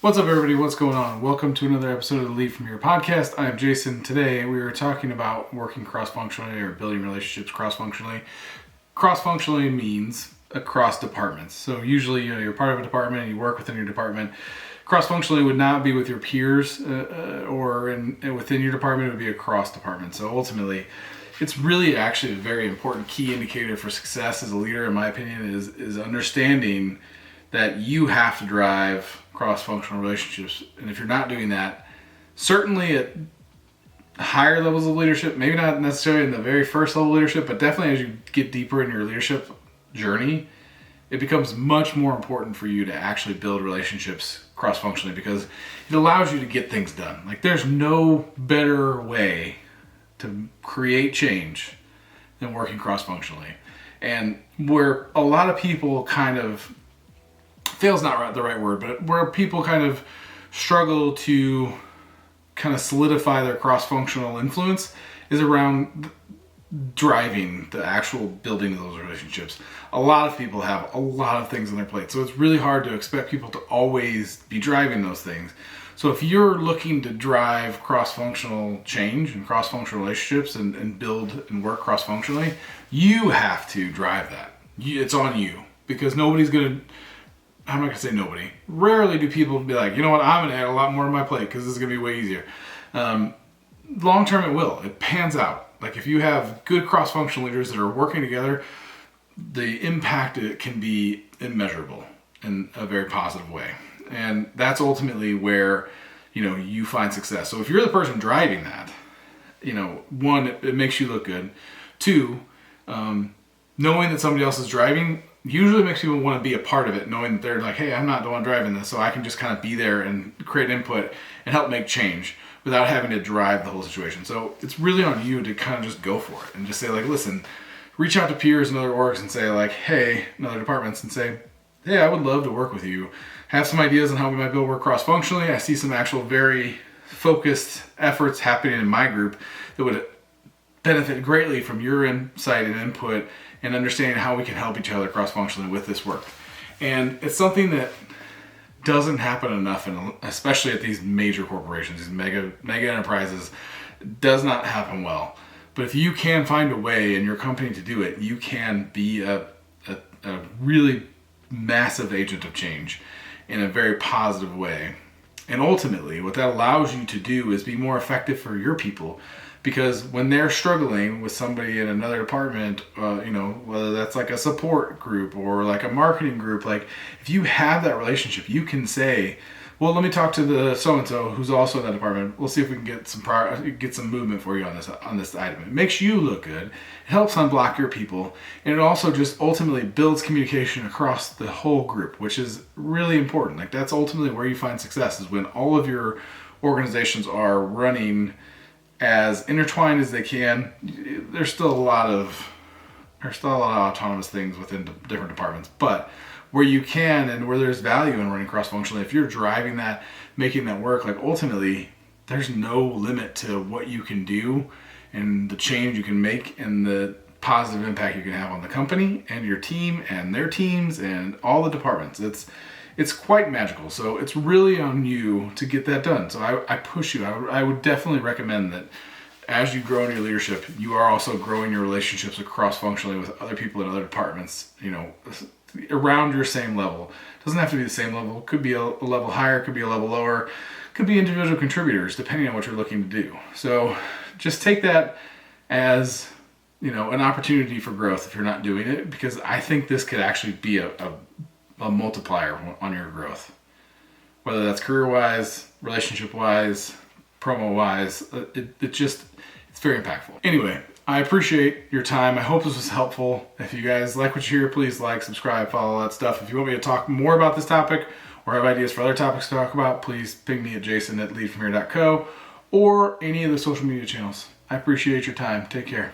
What's up, everybody? What's going on? Welcome to another episode of the Lead From Here podcast. I am Jason. Today we are talking about working cross-functionally or building relationships cross-functionally. Cross-functionally means across departments. So usually, you're part of a department and you work within your department. Cross-functionally would not be with your peers or within your department. It would be across department. So ultimately, it's really actually a very important key indicator for success as a leader, in my opinion, is understanding that you have to drive cross-functional relationships. And if you're not doing that, certainly at higher levels of leadership, maybe not necessarily in the very first level of leadership, but definitely as you get deeper in your leadership journey, it becomes much more important for you to actually build relationships cross-functionally, because it allows you to get things done. Like, there's no better way to create change than working cross-functionally. And where a lot of people kind of fail's not the right word, but where people kind of struggle to kind of solidify their cross-functional influence is around driving the actual building of those relationships. A lot of people have a lot of things on their plate, so it's really hard to expect people to always be driving those things. So if you're looking to drive cross-functional change and cross-functional relationships and build and work cross-functionally, you have to drive that. It's on you, because nobody's going to, I'm not going to say nobody. Rarely do people be like, you know what, I'm going to add a lot more to my plate because this is going to be way easier. Long term, it will. It pans out. Like, if you have good cross-functional leaders that are working together, the impact it can be immeasurable in a very positive way. And that's ultimately where, you find success. So if you're the person driving that, one, it makes you look good. Two, knowing that somebody else is driving usually makes people want to be a part of it, knowing that they're like, hey, I'm not the one driving this, so I can just kind of be there and create input and help make change without having to drive the whole situation. So it's really on you to kind of just go for it and just say, like, listen, reach out to peers and other orgs and say, like, hey, and other departments, and say, hey, I would love to work with you. Have some ideas on how we might be able to work cross-functionally. I see some actual very focused efforts happening in my group that would benefit greatly from your insight and input and understanding how we can help each other cross-functionally with this work. And it's something that doesn't happen enough, and especially at these major corporations, these mega enterprises, does not happen well. But if you can find a way in your company to do it, you can be a really massive agent of change in a very positive way. And ultimately, what that allows you to do is be more effective for your people. Because when they're struggling with somebody in another department, whether that's like a support group or like a marketing group, like, if you have that relationship, you can say, well, let me talk to the so-and-so who's also in that department. We'll see if we can get some movement for you on this item. It makes you look good. It helps unblock your people. And it also just ultimately builds communication across the whole group, which is really important. Like, that's ultimately where you find success, is when all of your organizations are running as intertwined as they can. There's still a lot of autonomous things within different departments, but where you can and where there's value in running cross-functionally, if you're driving that, making that work, like, ultimately there's no limit to what you can do and the change you can make and the positive impact you can have on the company and your team and their teams and all the departments. It's quite magical. So it's really on you to get that done. So I push you. I would definitely recommend that as you grow in your leadership, you are also growing your relationships cross-functionally with other people in other departments, around your same level. It doesn't have to be the same level. It could be a level higher, it could be a level lower, it could be individual contributors, depending on what you're looking to do. So just take that as, an opportunity for growth if you're not doing it, because I think this could actually be a multiplier on your growth, whether that's career-wise, relationship-wise, promo-wise. It's very impactful. Anyway, I appreciate your time. I hope this was helpful. If you guys like what you hear, please like, subscribe, follow, all that stuff. If you want me to talk more about this topic or have ideas for other topics to talk about, please ping me at jason@leadfromhere.co or any of the social media channels. I appreciate your time. Take care.